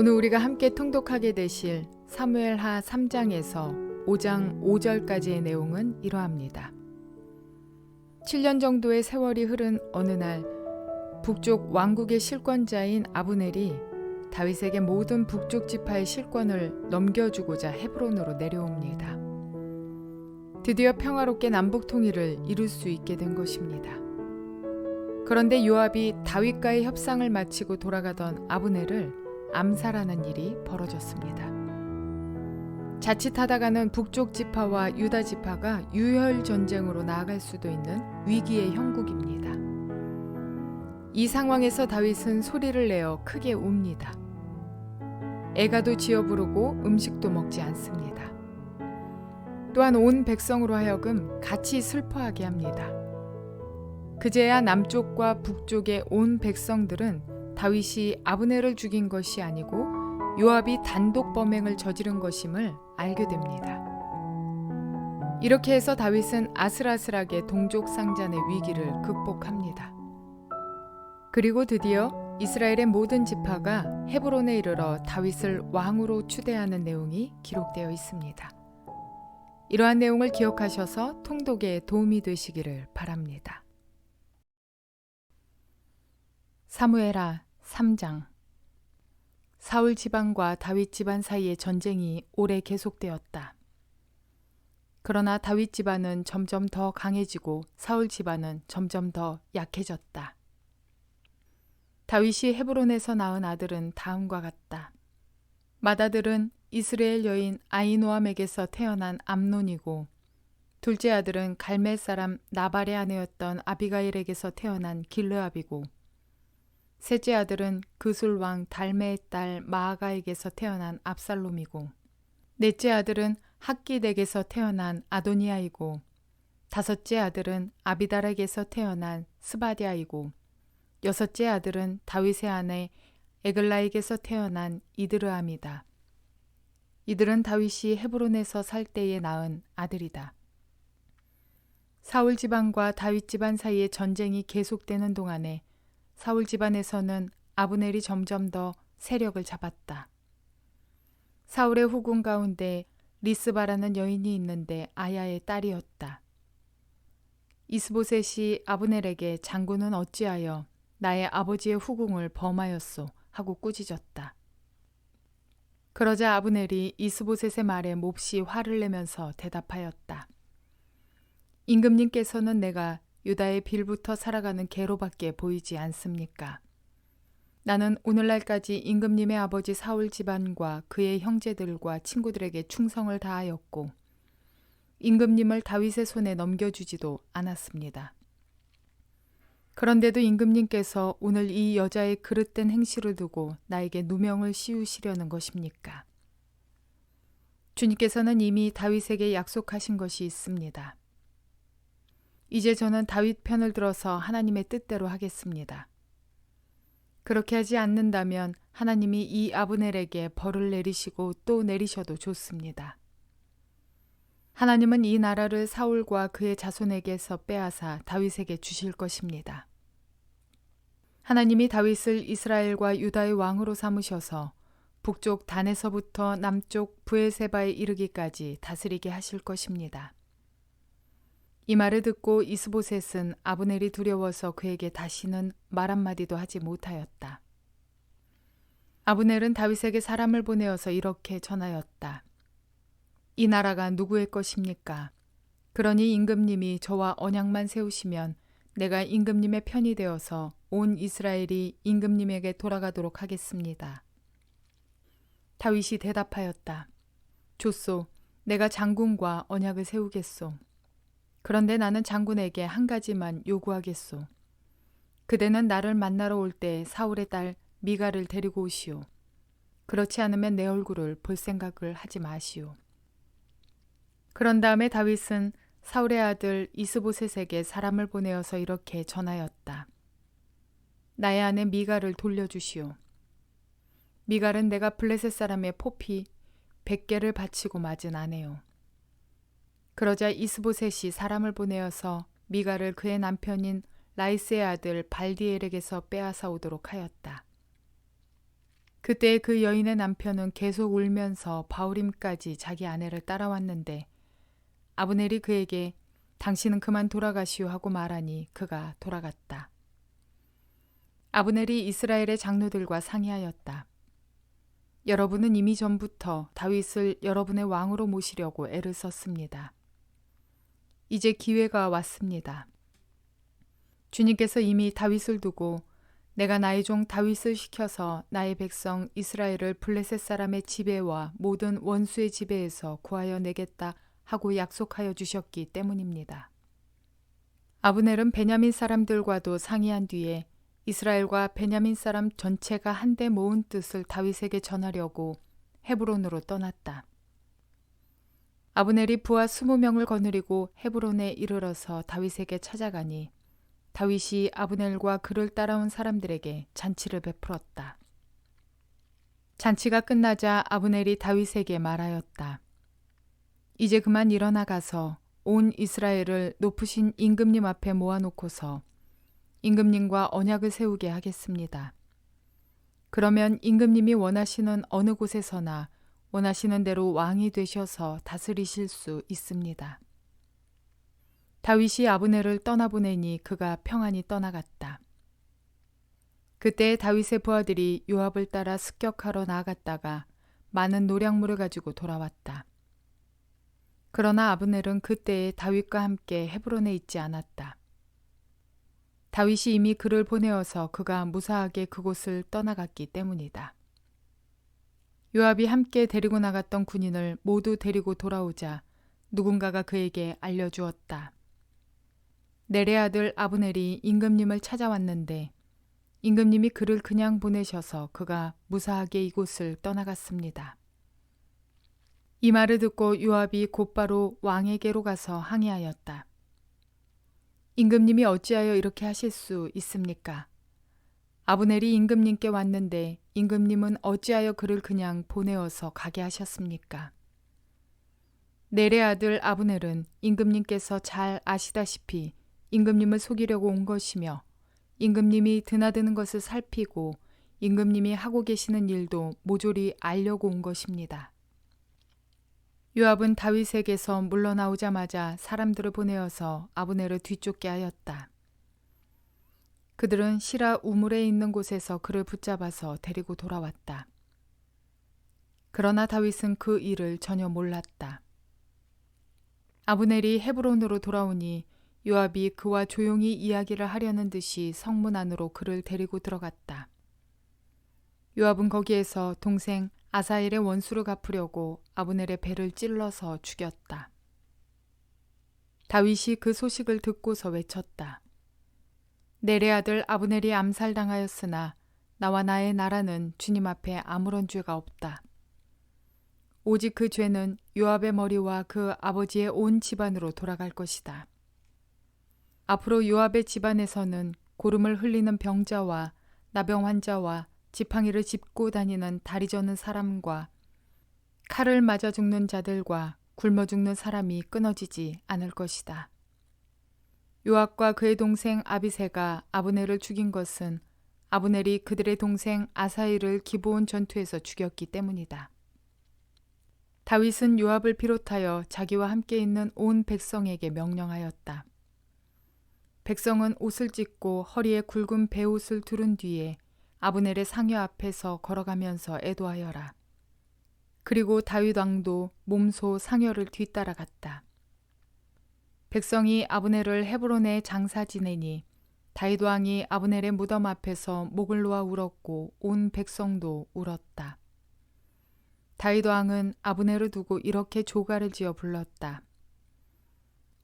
오늘 우리가 함께 통독하게 되실 사무엘하 3장에서 5장 5절까지의 내용은 이러합니다. 7년 정도의 세월이 흐른 어느 날 북쪽 왕국의 실권자인 아브넬이 다윗에게 모든 북쪽 지파의 실권을 넘겨주고자 헤브론으로 내려옵니다. 드디어 평화롭게 남북 통일을 이룰 수 있게 된 것입니다. 그런데 요압이 다윗과의 협상을 마치고 돌아가던 아브넬을 암살하는 일이 벌어졌습니다. 자칫하다가는 북쪽 지파와 유다 지파가 유혈 전쟁으로 나아갈 수도 있는 위기의 형국입니다. 이 상황에서 다윗은 소리를 내어 크게 웁니다. 애가도 지어 부르고 음식도 먹지 않습니다. 또한 온 백성으로 하여금 같이 슬퍼하게 합니다. 그제야 남쪽과 북쪽의 온 백성들은 다윗이 아브넬을 죽인 것이 아니고 요압이 단독 범행을 저지른 것임을 알게 됩니다. 이렇게 해서 다윗은 아슬아슬하게 동족 상잔의 위기를 극복합니다. 그리고 드디어 이스라엘의 모든 지파가 헤브론에 이르러 다윗을 왕으로 추대하는 내용이 기록되어 있습니다. 이러한 내용을 기억하셔서 통독에 도움이 되시기를 바랍니다. 사무엘하 3장. 사울 지방과 다윗 집안 사이의 전쟁이 오래 계속되었다. 그러나 다윗 집안은 점점 더 강해지고 사울 집안은 점점 더 약해졌다. 다윗이 헤브론에서 낳은 아들은 다음과 같다. 맏아들은 이스라엘 여인 아히노암에게서 태어난 암논이고, 둘째 아들은 갈멜 사람 나발의 아내였던 아비가일에게서 태어난 길르압이고, 셋째 아들은 그술 왕 달메의 딸 마아가에게서 태어난 압살롬이고, 넷째 아들은 학깃에게서 태어난 아도니아이고, 다섯째 아들은 아비달에게서 태어난 스바디아이고, 여섯째 아들은 다윗의 아내 에글라에게서 태어난 이드르암이다. 이들은 다윗이 헤브론에서 살 때에 낳은 아들이다. 사울 집안과 다윗 집안 사이의 전쟁이 계속되는 동안에 사울 집안에서는 아브넬이 점점 더 세력을 잡았다. 사울의 후궁 가운데 리스바라는 여인이 있는데 아야의 딸이었다. 이스보셋이 아브넬에게 장군은 어찌하여 나의 아버지의 후궁을 범하였소 하고 꾸짖었다. 그러자 아브넬이 이스보셋의 말에 몹시 화를 내면서 대답하였다. 임금님께서는 내가 유다의 빌부터 살아가는 개로밖에 보이지 않습니까? 나는 오늘날까지 임금님의 아버지 사울 집안과 그의 형제들과 친구들에게 충성을 다하였고 임금님을 다윗의 손에 넘겨주지도 않았습니다. 그런데도 임금님께서 오늘 이 여자의 그릇된 행실을 두고 나에게 누명을 씌우시려는 것입니까? 주님께서는 이미 다윗에게 약속하신 것이 있습니다. 이제 저는 다윗 편을 들어서 하나님의 뜻대로 하겠습니다. 그렇게 하지 않는다면 하나님이 이 아브넬에게 벌을 내리시고 또 내리셔도 좋습니다. 하나님은 이 나라를 사울과 그의 자손에게서 빼앗아 다윗에게 주실 것입니다. 하나님이 다윗을 이스라엘과 유다의 왕으로 삼으셔서 북쪽 단에서부터 남쪽 브엘세바에 이르기까지 다스리게 하실 것입니다. 이 말을 듣고 이스보셋은 아브넬이 두려워서 그에게 다시는 말 한마디도 하지 못하였다. 아브넬은 다윗에게 사람을 보내어서 이렇게 전하였다. 이 나라가 누구의 것입니까? 그러니 임금님이 저와 언약만 세우시면 내가 임금님의 편이 되어서 온 이스라엘이 임금님에게 돌아가도록 하겠습니다. 다윗이 대답하였다. 좋소, 내가 장군과 언약을 세우겠소. 그런데 나는 장군에게 한 가지만 요구하겠소. 그대는 나를 만나러 올 때 사울의 딸 미갈을 데리고 오시오. 그렇지 않으면 내 얼굴을 볼 생각을 하지 마시오. 그런 다음에 다윗은 사울의 아들 이스보셋에게 사람을 보내어서 이렇게 전하였다. 나의 아내 미갈을 돌려주시오. 미갈은 내가 블레셋 사람의 포피 100개를 바치고 맞은 아내요. 그러자 이스보셋이 사람을 보내어서 미갈을 그의 남편인 라이스의 아들 발디엘에게서 빼앗아 오도록 하였다. 그때 그 여인의 남편은 계속 울면서 바후림까지 자기 아내를 따라왔는데 아브넬이 그에게 당신은 그만 돌아가시오 하고 말하니 그가 돌아갔다. 아브넬이 이스라엘의 장로들과 상의하였다. 여러분은 이미 전부터 다윗을 여러분의 왕으로 모시려고 애를 썼습니다. 이제 기회가 왔습니다. 주님께서 이미 다윗을 두고 내가 나의 종 다윗을 시켜서 나의 백성 이스라엘을 블레셋 사람의 지배와 모든 원수의 지배에서 구하여 내겠다 하고 약속하여 주셨기 때문입니다. 아브넬은 베냐민 사람들과도 상의한 뒤에 이스라엘과 베냐민 사람 전체가 한데 모은 뜻을 다윗에게 전하려고 헤브론으로 떠났다. 아브넬이 부하 20명을 거느리고 헤브론에 이르러서 다윗에게 찾아가니 다윗이 아브넬과 그를 따라온 사람들에게 잔치를 베풀었다. 잔치가 끝나자 아브넬이 다윗에게 말하였다. 이제 그만 일어나 가서 온 이스라엘을 높으신 임금님 앞에 모아놓고서 임금님과 언약을 세우게 하겠습니다. 그러면 임금님이 원하시는 어느 곳에서나 원하시는 대로 왕이 되셔서 다스리실 수 있습니다. 다윗이 아브넬을 떠나보내니 그가 평안히 떠나갔다. 그때 다윗의 부하들이 요압을 따라 습격하러 나아갔다가 많은 노략물을 가지고 돌아왔다. 그러나 아브넬은 그때에 다윗과 함께 헤브론에 있지 않았다. 다윗이 이미 그를 보내어서 그가 무사하게 그곳을 떠나갔기 때문이다. 요압이 함께 데리고 나갔던 군인을 모두 데리고 돌아오자 누군가가 그에게 알려주었다. 넬의 아들 아브넬이 임금님을 찾아왔는데 임금님이 그를 그냥 보내셔서 그가 무사하게 이곳을 떠나갔습니다. 이 말을 듣고 요압이 곧바로 왕에게로 가서 항의하였다. 임금님이 어찌하여 이렇게 하실 수 있습니까? 아브넬이 임금님께 왔는데 임금님은 어찌하여 그를 그냥 보내어서 가게 하셨습니까? 넬의 아들 아브넬은 임금님께서 잘 아시다시피 임금님을 속이려고 온 것이며 임금님이 드나드는 것을 살피고 임금님이 하고 계시는 일도 모조리 알려고 온 것입니다. 요압은 다윗에게서 물러나오자마자 사람들을 보내어서 아브넬을 뒤쫓게 하였다. 그들은 시라 우물에 있는 곳에서 그를 붙잡아서 데리고 돌아왔다. 그러나 다윗은 그 일을 전혀 몰랐다. 아브넬이 헤브론으로 돌아오니 요압이 그와 조용히 이야기를 하려는 듯이 성문 안으로 그를 데리고 들어갔다. 요압은 거기에서 동생 아사엘의 원수를 갚으려고 아브넬의 배를 찔러서 죽였다. 다윗이 그 소식을 듣고서 외쳤다. 넬의 아들 아브넬이 암살당하였으나 나와 나의 나라는 주님 앞에 아무런 죄가 없다. 오직 그 죄는 요압의 머리와 그 아버지의 온 집안으로 돌아갈 것이다. 앞으로 요압의 집안에서는 고름을 흘리는 병자와 나병 환자와 지팡이를 짚고 다니는 다리 저는 사람과 칼을 맞아 죽는 자들과 굶어 죽는 사람이 끊어지지 않을 것이다. 요압과 그의 동생 아비새가 아브넬을 죽인 것은 아브넬이 그들의 동생 아사엘을 기브온 전투에서 죽였기 때문이다. 다윗은 요압을 비롯하여 자기와 함께 있는 온 백성에게 명령하였다. 백성은 옷을 찢고 허리에 굵은 베옷을 두른 뒤에 아브넬의 상여 앞에서 걸어가면서 애도하여라. 그리고 다윗 왕도 몸소 상여를 뒤따라갔다. 백성이 아브넬을 헤브론에 장사 지내니 다윗 왕이 아브넬의 무덤 앞에서 목을 놓아 울었고 온 백성도 울었다. 다윗 왕은 아브넬을 두고 이렇게 조가를 지어 불렀다.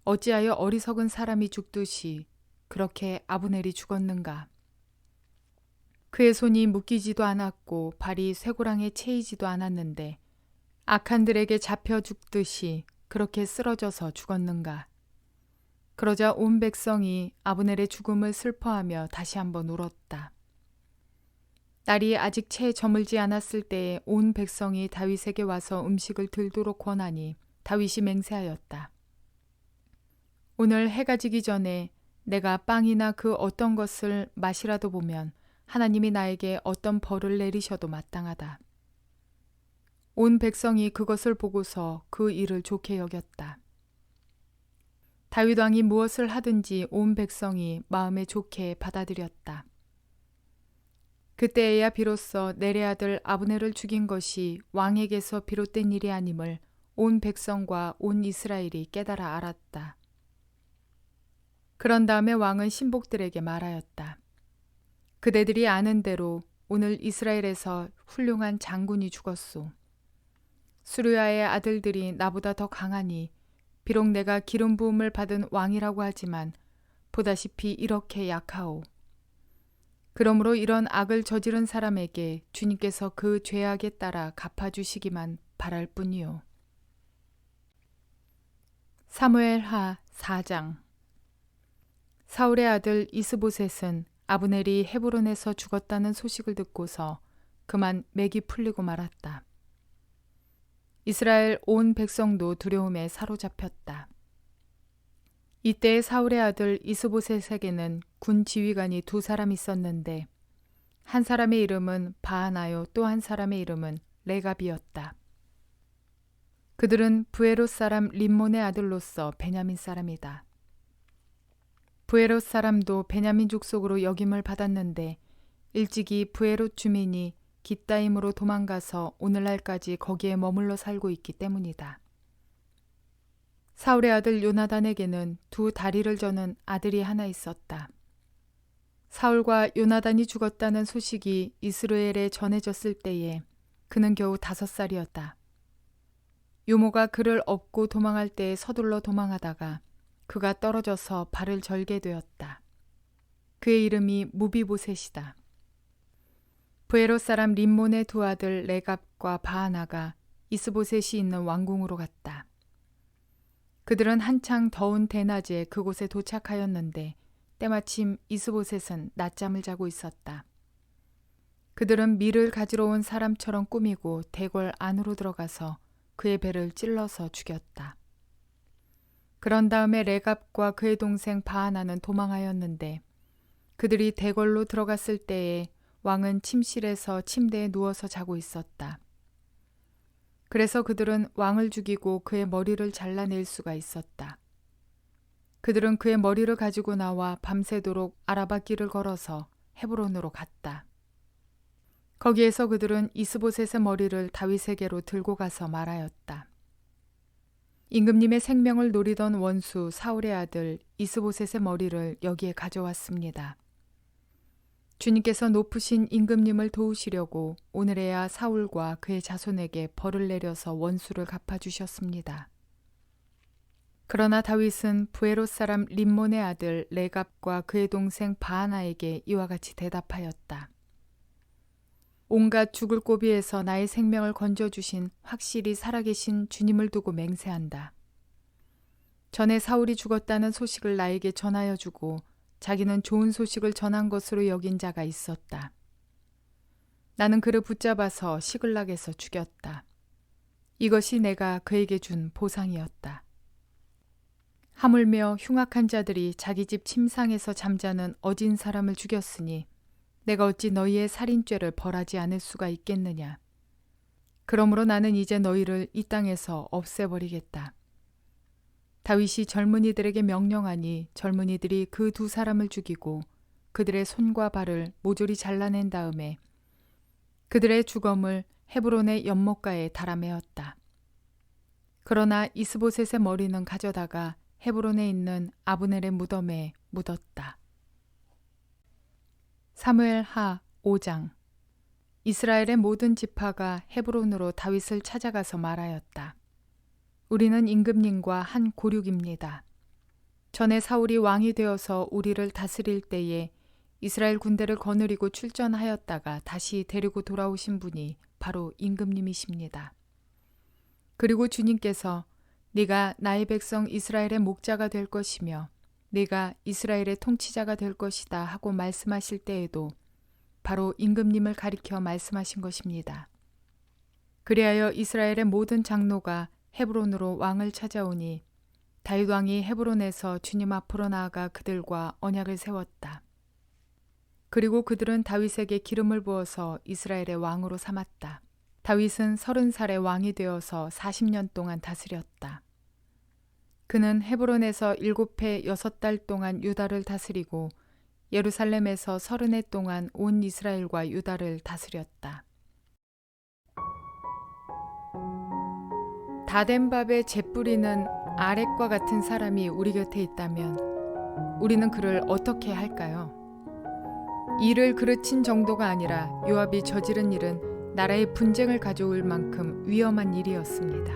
어찌하여 어리석은 사람이 죽듯이 그렇게 아브넬이 죽었는가? 그의 손이 묶이지도 않았고 발이 쇠고랑에 채이지도 않았는데 악한들에게 잡혀 죽듯이 그렇게 쓰러져서 죽었는가? 그러자 온 백성이 아브넬의 죽음을 슬퍼하며 다시 한번 울었다. 날이 아직 채 저물지 않았을 때에 온 백성이 다윗에게 와서 음식을 들도록 권하니 다윗이 맹세하였다. 오늘 해가 지기 전에 내가 빵이나 그 어떤 것을 맛이라도 보면 하나님이 나에게 어떤 벌을 내리셔도 마땅하다. 온 백성이 그것을 보고서 그 일을 좋게 여겼다. 다윗 왕이 무엇을 하든지 온 백성이 마음에 좋게 받아들였다. 그때에야 비로소 넬의 아들 아브넬을 죽인 것이 왕에게서 비롯된 일이 아님을 온 백성과 온 이스라엘이 깨달아 알았다. 그런 다음에 왕은 신복들에게 말하였다. 그대들이 아는 대로 오늘 이스라엘에서 훌륭한 장군이 죽었소. 수르야의 아들들이 나보다 더 강하니 비록 내가 기름 부음을 받은 왕이라고 하지만 보다시피 이렇게 약하오. 그러므로 이런 악을 저지른 사람에게 주님께서 그 죄악에 따라 갚아주시기만 바랄 뿐이요. 사무엘하 4장. 사울의 아들 이스보셋은 아브넬이 헤브론에서 죽었다는 소식을 듣고서 그만 맥이 풀리고 말았다. 이스라엘 온 백성도 두려움에 사로잡혔다. 이때 사울의 아들 이스보셋에게는 군 지휘관이 2사람 있었는데 한 사람의 이름은 바하나요 또 한 사람의 이름은 레갑이었다. 그들은 부에롯 사람 림몬의 아들로서 베냐민 사람이다. 부에롯 사람도 베냐민 족속으로 역임을 받았는데 일찍이 부에롯 주민이 깃다임으로 도망가서 오늘날까지 거기에 머물러 살고 있기 때문이다. 사울의 아들 요나단에게는 2 다리를 저는 아들이 하나 있었다. 사울과 요나단이 죽었다는 소식이 이스라엘에 전해졌을 때에 그는 겨우 5살이었다. 유모가 그를 업고 도망할 때에 서둘러 도망하다가 그가 떨어져서 발을 절게 되었다. 그의 이름이 무비보셋이다. 부에롯 사람 림몬의 2 아들 레갑과 바하나가 이스보셋이 있는 왕궁으로 갔다. 그들은 한창 더운 대낮에 그곳에 도착하였는데 때마침 이스보셋은 낮잠을 자고 있었다. 그들은 밀을 가지러 온 사람처럼 꾸미고 대궐 안으로 들어가서 그의 배를 찔러서 죽였다. 그런 다음에 레갑과 그의 동생 바하나는 도망하였는데 그들이 대궐로 들어갔을 때에 왕은 침실에서 침대에 누워서 자고 있었다. 그래서 그들은 왕을 죽이고 그의 머리를 잘라낼 수가 있었다. 그들은 그의 머리를 가지고 나와 밤새도록 아라바 길을 걸어서 헤브론으로 갔다. 거기에서 그들은 이스보셋의 머리를 다윗에게로 들고 가서 말하였다. 임금님의 생명을 노리던 원수 사울의 아들 이스보셋의 머리를 여기에 가져왔습니다. 주님께서 높으신 임금님을 도우시려고 오늘에야 사울과 그의 자손에게 벌을 내려서 원수를 갚아주셨습니다. 그러나 다윗은 부에롯 사람 림몬의 아들 레갑과 그의 동생 바하나에게 이와 같이 대답하였다. 온갖 죽을 고비에서 나의 생명을 건져주신 확실히 살아계신 주님을 두고 맹세한다. 전에 사울이 죽었다는 소식을 나에게 전하여 주고 자기는 좋은 소식을 전한 것으로 여긴 자가 있었다. 나는 그를 붙잡아서 시글락에서 죽였다. 이것이 내가 그에게 준 보상이었다. 하물며 흉악한 자들이 자기 집 침상에서 잠자는 어진 사람을 죽였으니 내가 어찌 너희의 살인죄를 벌하지 않을 수가 있겠느냐. 그러므로 나는 이제 너희를 이 땅에서 없애버리겠다. 다윗이 젊은이들에게 명령하니 젊은이들이 그 2사람을 죽이고 그들의 손과 발을 모조리 잘라낸 다음에 그들의 주검을 헤브론의 연못가에 달아매었다. 그러나 이스보셋의 머리는 가져다가 헤브론에 있는 아브넬의 무덤에 묻었다. 사무엘하 5장. 이스라엘의 모든 지파가 헤브론으로 다윗을 찾아가서 말하였다. 우리는 임금님과 한 고륙입니다. 전에 사울이 왕이 되어서 우리를 다스릴 때에 이스라엘 군대를 거느리고 출전하였다가 다시 데리고 돌아오신 분이 바로 임금님이십니다. 그리고 주님께서 네가 나의 백성 이스라엘의 목자가 될 것이며 네가 이스라엘의 통치자가 될 것이다 하고 말씀하실 때에도 바로 임금님을 가리켜 말씀하신 것입니다. 그리하여 이스라엘의 모든 장로가 헤브론으로 왕을 찾아오니 다윗 왕이 헤브론에서 주님 앞으로 나아가 그들과 언약을 세웠다. 그리고 그들은 다윗에게 기름을 부어서 이스라엘의 왕으로 삼았다. 다윗은 30살에 왕이 되어서 40년 동안 다스렸다. 그는 헤브론에서 7해 6달 동안 유다를 다스리고 예루살렘에서 30해 동안 온 이스라엘과 유다를 다스렸다. 다 된 밥에 재 뿌리는 아렉과 같은 사람이 우리 곁에 있다면 우리는 그를 어떻게 할까요? 이를 그르친 정도가 아니라 요압이 저지른 일은 나라의 분쟁을 가져올 만큼 위험한 일이었습니다.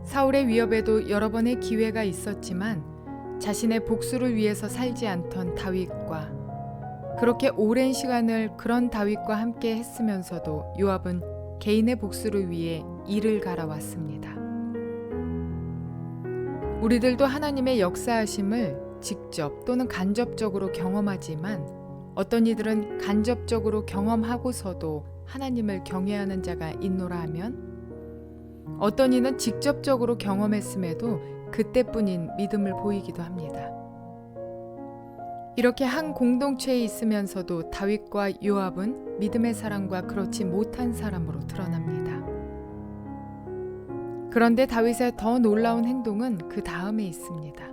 사울의 위협에도 여러 번의 기회가 있었지만 자신의 복수를 위해서 살지 않던 다윗과 그렇게 오랜 시간을 그런 다윗과 함께 했으면서도 요압은 개인의 복수를 위해 이를 갈아왔습니다. 우리들도 하나님의 역사하심을 직접 또는 간접적으로 경험하지만 어떤 이들은 간접적으로 경험하고서도 하나님을 경외하는 자가 있노라 하면 어떤 이는 직접적으로 경험했음에도 그때뿐인 믿음을 보이기도 합니다. 이렇게 한 공동체에 있으면서도 다윗과 요압은 믿음의 사람과 그렇지 못한 사람으로 드러납니다. 그런데 다윗의 더 놀라운 행동은 그 다음에 있습니다.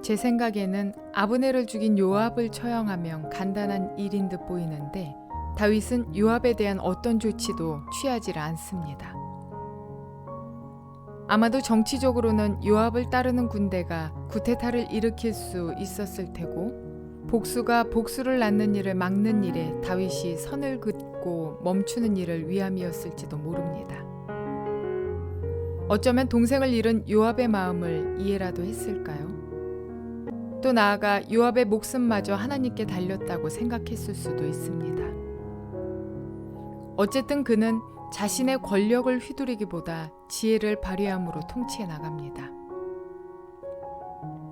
제 생각에는 아브넬을 죽인 요압을 처형하면 간단한 일인 듯 보이는데 다윗은 요압에 대한 어떤 조치도 취하지 않습니다. 아마도 정치적으로는 요압을 따르는 군대가 구테타를 일으킬 수 있었을 테고 복수가 복수를 낳는 일을 막는 일에 다윗이 선을 긋고 멈추는 일을 위함이었을지도 모릅니다. 어쩌면 동생을 잃은 요압의 마음을 이해라도 했을까요? 또 나아가 요압의 목숨마저 하나님께 달렸다고 생각했을 수도 있습니다. 어쨌든 그는 자신의 권력을 휘두르기보다 지혜를 발휘함으로 통치해 나갑니다.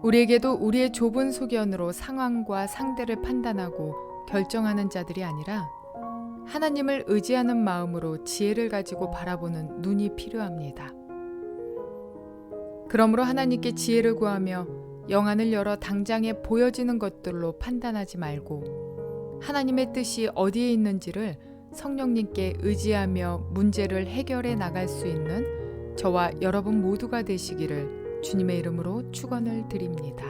우리에게도 우리의 좁은 소견으로 상황과 상대를 판단하고 결정하는 자들이 아니라 하나님을 의지하는 마음으로 지혜를 가지고 바라보는 눈이 필요합니다. 그러므로 하나님께 지혜를 구하며 영안을 열어 당장에 보여지는 것들로 판단하지 말고 하나님의 뜻이 어디에 있는지를 성령님께 의지하며 문제를 해결해 나갈 수 있는 저와 여러분 모두가 되시기를 주님의 이름으로 축원을 드립니다.